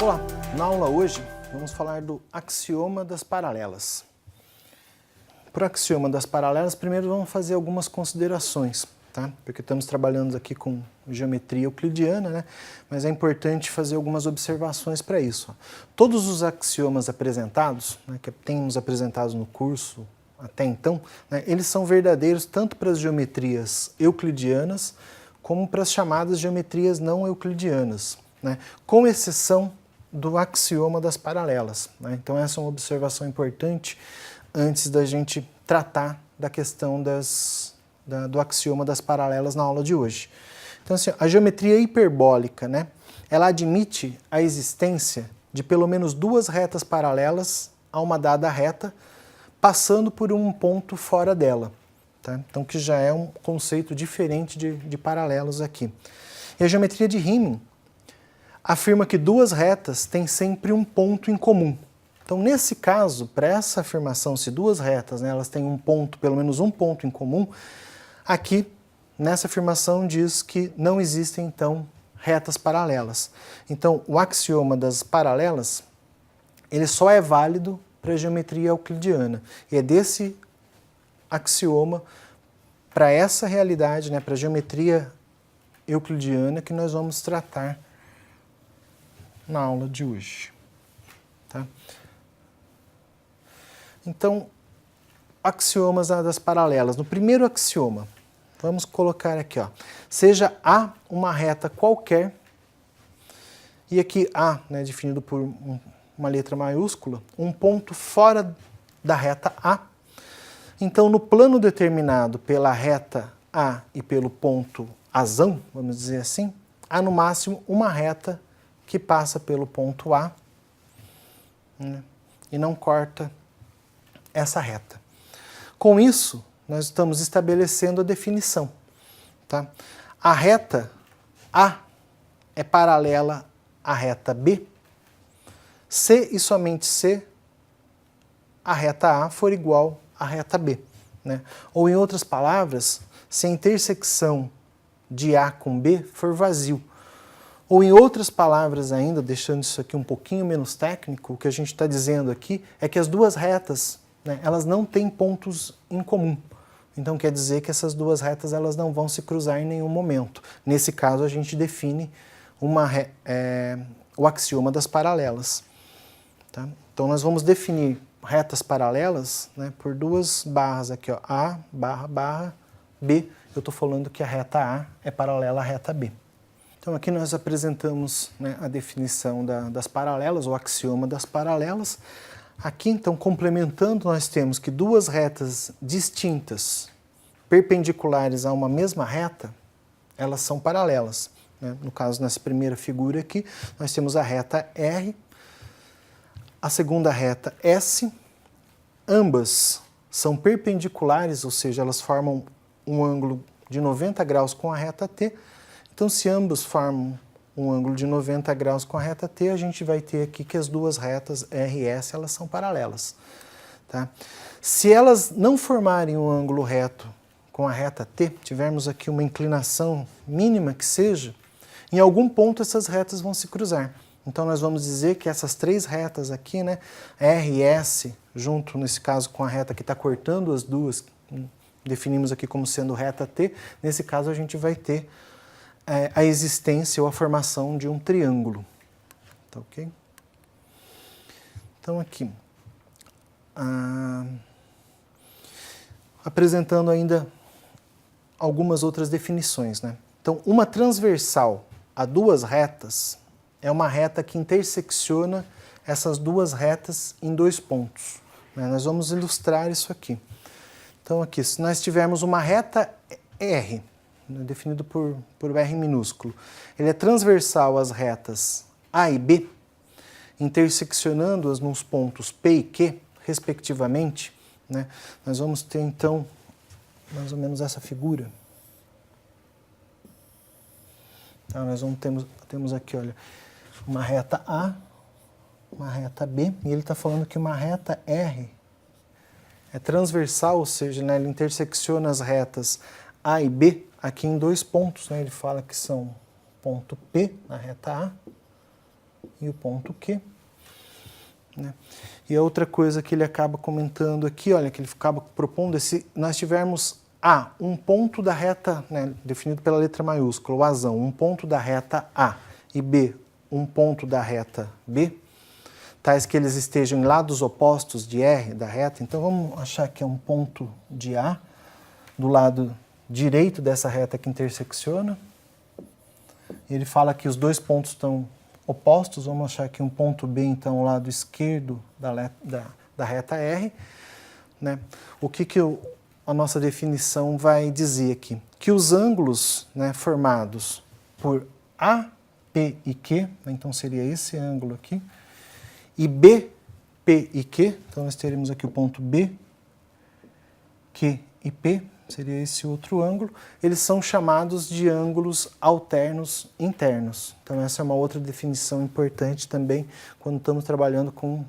Olá, na aula hoje vamos falar do axioma das paralelas. Para o axioma das paralelas, primeiro vamos fazer algumas considerações, tá? Porque estamos trabalhando aqui com geometria euclidiana, né? Mas é importante fazer algumas observações para isso. Todos os axiomas apresentados, né, que temos apresentados no curso até então, né, eles são verdadeiros tanto para as geometrias euclidianas como para as chamadas geometrias não euclidianas, né? Com exceção do axioma das paralelas, né? Então essa é uma observação importante antes da gente tratar da questão do axioma das paralelas na aula de hoje. Então assim, a geometria hiperbólica, né, ela admite a existência de pelo menos duas retas paralelas a uma dada reta, passando por um ponto fora dela, tá? Então que já é um conceito diferente de paralelos aqui. E a geometria de Riemann afirma que duas retas têm sempre um ponto em comum. Então, nesse caso, para essa afirmação, se duas retas, né, elas têm um ponto, pelo menos um ponto em comum, aqui, nessa afirmação, diz que não existem, então, retas paralelas. Então, o axioma das paralelas, ele só é válido para a geometria euclidiana. E é desse axioma, para essa realidade, né, para a geometria euclidiana, que nós vamos tratar na aula de hoje, tá? Então, axiomas das paralelas. No primeiro axioma, vamos colocar aqui, ó, seja A uma reta qualquer, e aqui A, né, definido por uma letra maiúscula, um ponto fora da reta A. Então, no plano determinado pela reta A e pelo ponto Azão, vamos dizer assim, há no máximo uma reta que passa pelo ponto A, né, e não corta essa reta. Com isso, nós estamos estabelecendo a definição, tá? A reta A é paralela à reta B, se e somente se a reta A for igual à reta B, né? Ou, em outras palavras, se a intersecção de A com B for vazio. Ou, em outras palavras ainda, deixando isso aqui um pouquinho menos técnico, o que a gente está dizendo aqui é que as duas retas, né, elas não têm pontos em comum. Então quer dizer que essas duas retas elas não vão se cruzar em nenhum momento. Nesse caso a gente define o axioma das paralelas, tá? Então nós vamos definir retas paralelas, né, por duas barras aqui, ó, A barra B. Eu estou falando que a reta A é paralela à reta B. Então aqui nós apresentamos, né, a definição das paralelas, o axioma das paralelas. Aqui então, complementando, nós temos que duas retas distintas, perpendiculares a uma mesma reta, elas são paralelas, né? No caso, nessa primeira figura aqui, nós temos a reta R, a segunda reta S, ambas são perpendiculares, ou seja, elas formam um ângulo de 90 graus com a reta T. Então, se ambos formam um ângulo de 90 graus com a reta T, a gente vai ter aqui que as duas retas R e S, elas são paralelas, tá? Se elas não formarem um ângulo reto com a reta T, tivermos aqui uma inclinação mínima que seja, em algum ponto essas retas vão se cruzar. Então, nós vamos dizer que essas três retas aqui, né, R e S, junto, nesse caso, com a reta que está cortando as duas, definimos aqui como sendo reta T, nesse caso a gente vai ter a existência ou a formação de um triângulo, tá ok? Então aqui, apresentando ainda algumas outras definições, né? Então, uma transversal a duas retas é uma reta que intersecciona essas duas retas em dois pontos, né? Nós vamos ilustrar isso aqui. Então aqui, se nós tivermos uma reta R, definido por R minúsculo, ele é transversal às retas A e B, interseccionando-as nos pontos P e Q, respectivamente, né? Nós vamos ter, então, mais ou menos essa figura. Então, nós temos aqui, olha, uma reta A, uma reta B, e ele está falando que uma reta R é transversal, ou seja, né, ele intersecciona as retas A e B aqui em dois pontos, né? Ele fala que são ponto P na reta A e o ponto Q. Né? E a outra coisa que ele acaba comentando aqui, olha, que ele acaba propondo, é se nós tivermos A, um ponto da reta, né, definido pela letra maiúscula, o Azão, um ponto da reta A, e B, um ponto da reta B, tais que eles estejam em lados opostos de R da reta. Então vamos achar que é um ponto de A, do lado direito dessa reta que intersecciona. Ele fala que os dois pontos estão opostos, vamos achar aqui um ponto B, então, ao lado esquerdo da reta R. Né? O que a nossa definição vai dizer aqui? Que os ângulos, né, formados por A, P e Q, né, então seria esse ângulo aqui, e B, P e Q, então nós teremos aqui o ponto B, Q e P, seria esse outro ângulo, eles são chamados de ângulos alternos internos. Então essa é uma outra definição importante também quando estamos trabalhando com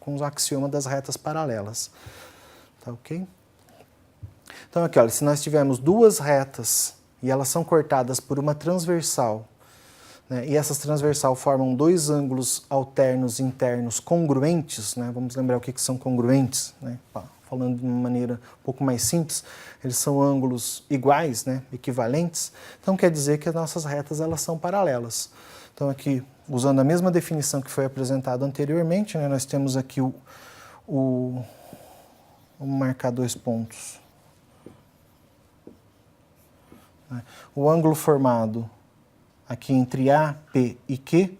os axiomas das retas paralelas. Tá ok? Então aqui, olha, se nós tivermos duas retas e elas são cortadas por uma transversal, né, e essas transversal formam dois ângulos alternos internos congruentes, né, vamos lembrar o que são congruentes, né, falando de uma maneira um pouco mais simples, eles são ângulos iguais, né, equivalentes, então quer dizer que as nossas retas elas são paralelas. Então aqui, usando a mesma definição que foi apresentada anteriormente, né, nós temos aqui vamos marcar dois pontos. O ângulo formado aqui entre A, P e Q,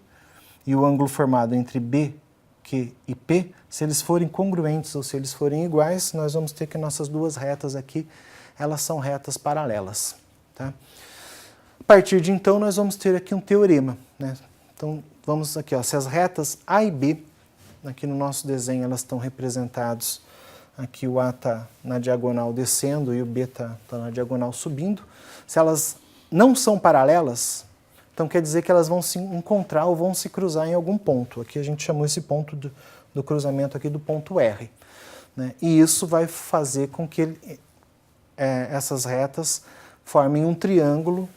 e o ângulo formado entre B, Q e P, se eles forem congruentes ou se eles forem iguais, nós vamos ter que nossas duas retas aqui, elas são retas paralelas. Tá? A partir de então, nós vamos ter aqui um teorema. Né? Então, vamos aqui, ó, se as retas A e B, aqui no nosso desenho, elas estão representadas, aqui o A está na diagonal descendo e o B está na diagonal subindo. Se elas não são paralelas, então quer dizer que elas vão se encontrar ou vão se cruzar em algum ponto. Aqui a gente chamou esse ponto do cruzamento aqui do ponto R. Né? E isso vai fazer com que essas retas formem um triângulo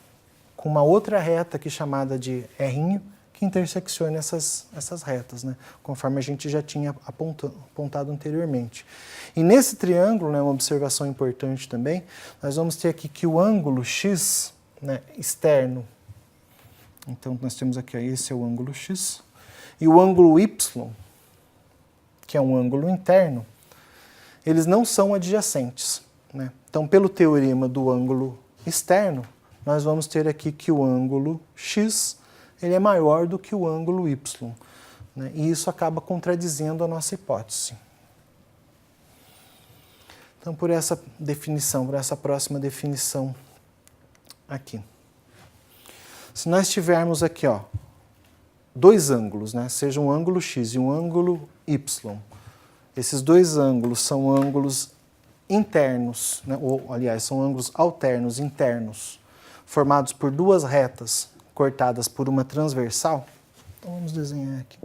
com uma outra reta aqui chamada de R', que interseccione essas retas, né? Conforme a gente já tinha apontado anteriormente. E nesse triângulo, né, uma observação importante também, nós vamos ter aqui que o ângulo X, né, externo, então nós temos aqui, ó, esse é o ângulo X, e o ângulo Y, que é um ângulo interno, eles não são adjacentes. Né? Então, pelo teorema do ângulo externo, nós vamos ter aqui que o ângulo X ele é maior do que o ângulo Y. Né? E isso acaba contradizendo a nossa hipótese. Então, por essa definição, por essa próxima definição aqui. Se nós tivermos aqui, ó, dois ângulos, né, seja um ângulo X e um ângulo Y, esses dois ângulos são ângulos internos, né, ou, aliás, são ângulos alternos internos, formados por duas retas cortadas por uma transversal. Então, vamos desenhar aqui.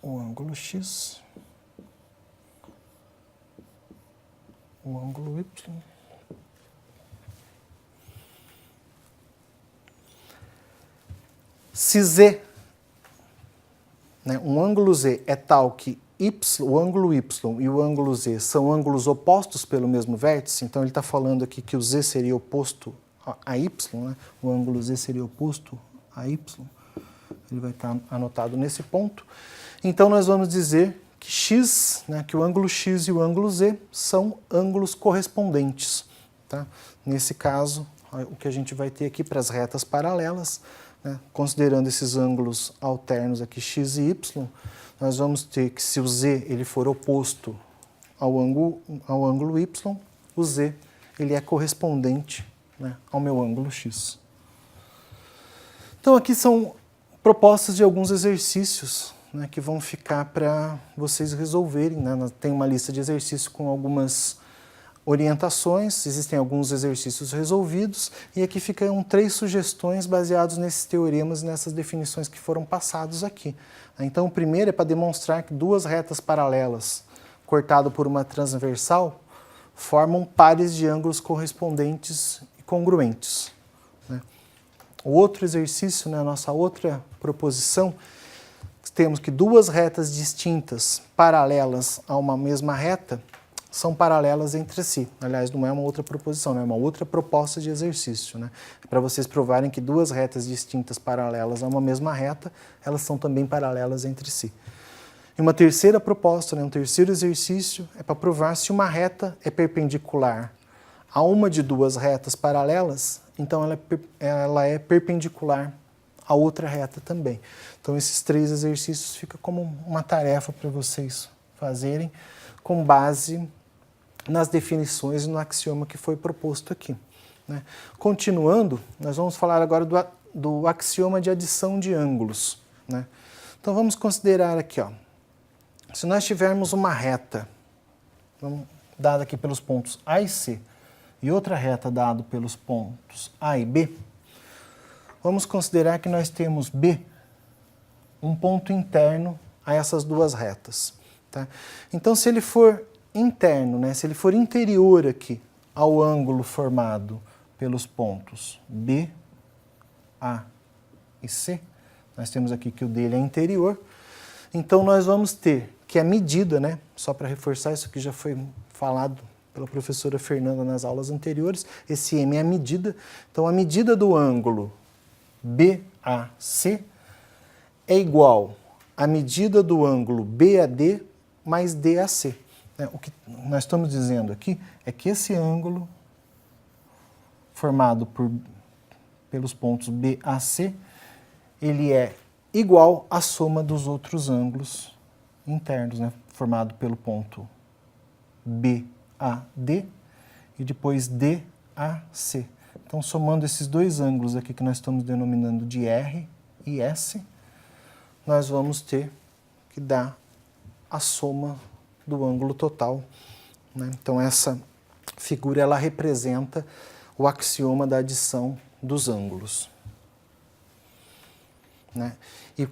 O ângulo X, o ângulo Y. Se Z, né, um ângulo Z é tal que o ângulo Y e o ângulo Z são ângulos opostos pelo mesmo vértice, então ele está falando aqui que o Z seria oposto a Y, né? O ângulo Z seria oposto a Y, ele vai estar anotado nesse ponto. Então nós vamos dizer que X, né, que o ângulo X e o ângulo Z são ângulos correspondentes. Tá? Nesse caso, o que a gente vai ter aqui para as retas paralelas, né, considerando esses ângulos alternos aqui, X e Y, nós vamos ter que se o Z ele for oposto ao ângulo Y, o Z ele é correspondente, né, ao meu ângulo X. Então aqui são propostas de alguns exercícios, né, que vão ficar para vocês resolverem. Né? Tem uma lista de exercícios com algumas orientações, existem alguns exercícios resolvidos, e aqui ficam 3 sugestões baseadas nesses teoremas e nessas definições que foram passados aqui. Então, o primeiro é para demonstrar que duas retas paralelas, cortadas por uma transversal, formam pares de ângulos correspondentes e congruentes. Né? O outro exercício, né, a nossa outra proposição, temos que duas retas distintas, paralelas a uma mesma reta, são paralelas entre si. Aliás, não é uma outra proposição, né? É uma outra proposta de exercício. Né? Para vocês provarem que duas retas distintas paralelas a uma mesma reta, elas são também paralelas entre si. E uma terceira proposta, né, um terceiro exercício, é para provar se uma reta é perpendicular a uma de duas retas paralelas, então ela é perpendicular a outra reta também. Então esses três exercícios ficam como uma tarefa para vocês fazerem com base nas definições e no axioma que foi proposto aqui. Né? Continuando, nós vamos falar agora do axioma de adição de ângulos. Né? Então vamos considerar aqui, ó, se nós tivermos uma reta dada aqui pelos pontos A e C e outra reta dada pelos pontos A e B, vamos considerar que nós temos B, um ponto interno a essas duas retas. Tá? Então, se ele for interno, né, se ele for interior aqui ao ângulo formado pelos pontos B, A e C, nós temos aqui que o dele é interior, então nós vamos ter que a medida, né, só para reforçar isso que já foi falado pela professora Fernanda nas aulas anteriores, esse M é a medida, então a medida do ângulo BAC é igual à medida do ângulo BAD mais DAC. O que nós estamos dizendo aqui é que esse ângulo formado pelos pontos BAC, ele é igual à soma dos outros ângulos internos, né, formado pelo ponto BAD e depois DAC. Então, somando esses dois ângulos aqui que nós estamos denominando de R e S, nós vamos ter que dar a soma do ângulo total. Né? Então, essa figura ela representa o axioma da adição dos ângulos. Né? E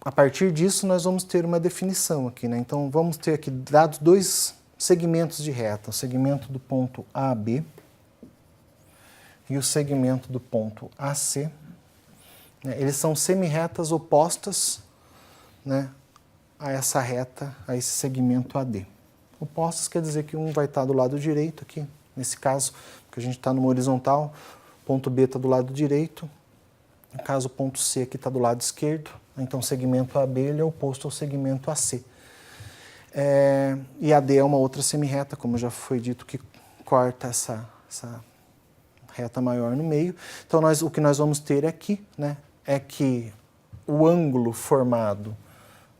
a partir disso nós vamos ter uma definição aqui. Né? Então, vamos ter aqui dados dois segmentos de reta, o segmento do ponto AB e o segmento do ponto AC. Né? Eles são semirretas opostas, né, a essa reta, a esse segmento AD. Opostas quer dizer que um vai estar do lado direito aqui, nesse caso, porque a gente está numa horizontal, ponto B está do lado direito, no caso o ponto C aqui está do lado esquerdo, então o segmento AB ele é oposto ao segmento AC. E AD é uma outra semirreta, como já foi dito, que corta essa reta maior no meio. Então o que nós vamos ter aqui, né, é que o ângulo formado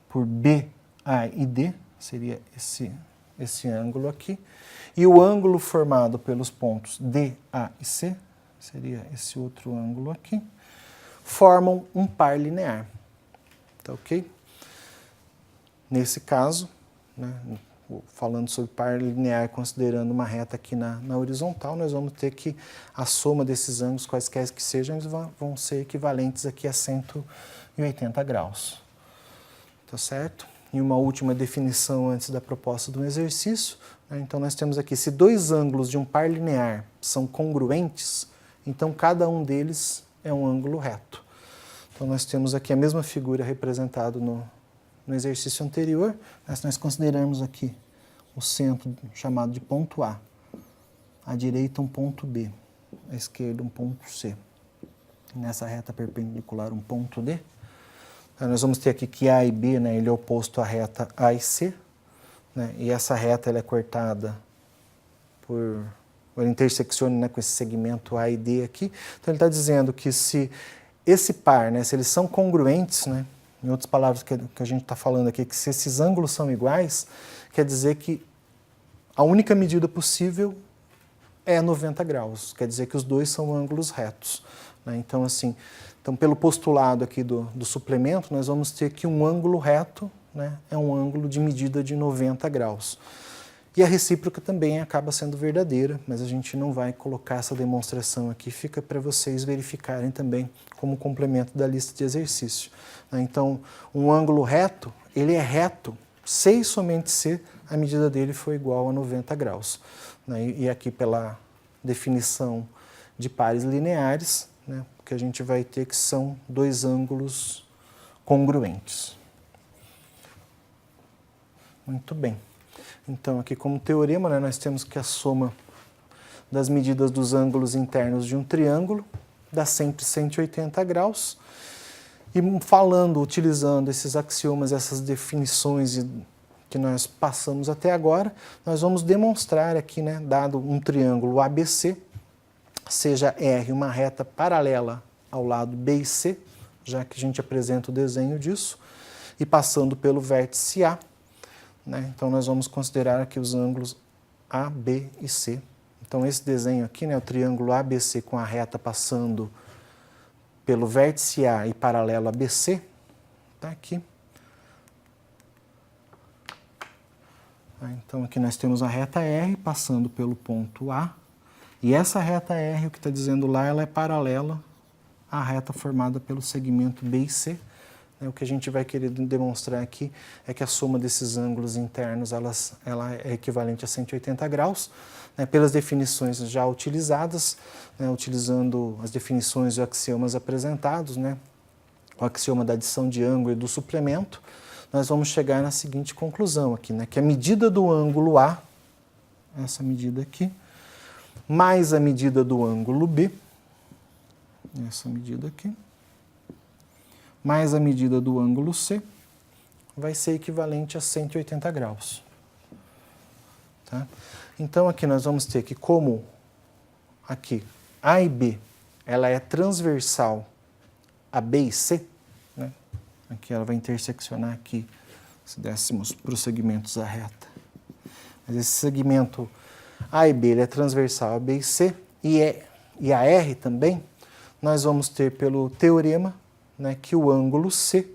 por B, A e D, seria esse ângulo aqui, e o ângulo formado pelos pontos D, A e C, seria esse outro ângulo aqui, formam um par linear. Tá ok? Nesse caso, né, falando sobre par linear, considerando uma reta aqui na horizontal, nós vamos ter que a soma desses ângulos, quaisquer que sejam, eles vão ser equivalentes aqui a 180 graus. Tá certo? E uma última definição antes da proposta do exercício. Né? Então, nós temos aqui, se dois ângulos de um par linear são congruentes, então cada um deles é um ângulo reto. Então, nós temos aqui a mesma figura representada no exercício anterior, mas nós consideramos aqui o centro chamado de ponto A, à direita um ponto B, à esquerda um ponto C, nessa reta perpendicular um ponto D. Então, nós vamos ter aqui que A e B, né, ele é oposto à reta A e C, né, e essa reta ela é cortada por interseccione, né, com esse segmento A e D aqui. Então ele está dizendo que se esse par, né, se eles são congruentes, né, em outras palavras que a gente está falando aqui, que se esses ângulos são iguais, quer dizer que a única medida possível é 90 graus, quer dizer que os dois são ângulos retos. Né? Então, assim, pelo postulado aqui do suplemento, nós vamos ter que um ângulo reto, né, é um ângulo de medida de 90 graus. E a recíproca também acaba sendo verdadeira, mas a gente não vai colocar essa demonstração aqui, fica para vocês verificarem também como complemento da lista de exercício. Então, um ângulo reto, ele é reto se e somente se a medida dele for igual a 90 graus. E aqui pela definição de pares lineares, né, que a gente vai ter que são dois ângulos congruentes. Muito bem. Então, aqui como teorema, né, nós temos que a soma das medidas dos ângulos internos de um triângulo dá sempre 180 graus. E falando, utilizando esses axiomas, essas definições que nós passamos até agora, nós vamos demonstrar aqui, né, dado um triângulo ABC, seja R uma reta paralela ao lado B e C, já que a gente apresenta o desenho disso, e passando pelo vértice A, né, então nós vamos considerar aqui os ângulos A, B e C. Então esse desenho aqui, né, o triângulo ABC com a reta passando pelo vértice A e paralelo a BC, está aqui. Então aqui nós temos a reta R passando pelo ponto A, e essa reta R, o que está dizendo lá, ela é paralela à reta formada pelo segmento B e C. O que a gente vai querer demonstrar aqui é que a soma desses ângulos internos ela é equivalente a 180 graus, né, pelas definições já utilizadas, né, utilizando as definições e axiomas apresentados, né, o axioma da adição de ângulo e do suplemento, nós vamos chegar na seguinte conclusão aqui, né, que a medida do ângulo A, essa medida aqui, mais a medida do ângulo B, essa medida aqui, mais a medida do ângulo C, vai ser equivalente a 180 graus. Tá? Então, aqui nós vamos ter que, como aqui A e B, ela é transversal a B e C, né? Aqui ela vai interseccionar aqui, se dessemos para os segmentos a reta. Mas esse segmento A e B ele é transversal a B e C, e a R também, nós vamos ter pelo teorema, né, que o ângulo C,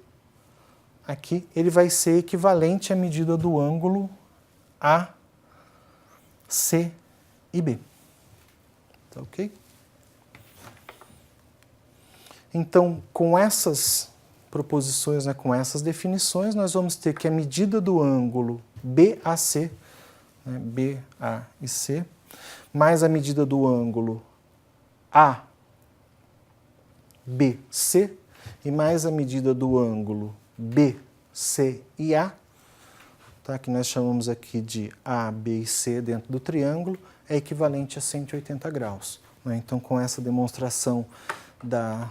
aqui, ele vai ser equivalente à medida do ângulo A, C e B. Tá ok? Então, com essas proposições, né, com essas definições, nós vamos ter que a medida do ângulo BAC, né, BA e C, mais a medida do ângulo ABC, e mais a medida do ângulo B, C e A, tá, que nós chamamos aqui de A, B e C dentro do triângulo, é equivalente a 180 graus. Né? Então, com essa demonstração da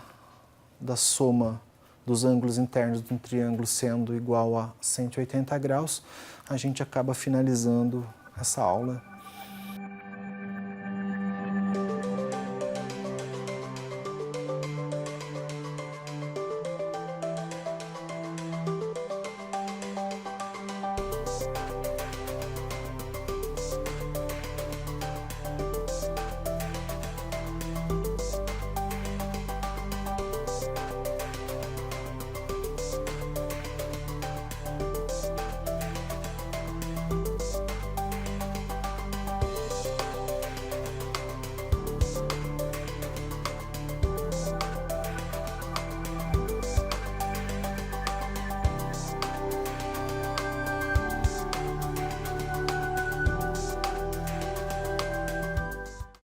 soma dos ângulos internos de um triângulo sendo igual a 180 graus, a gente acaba finalizando essa aula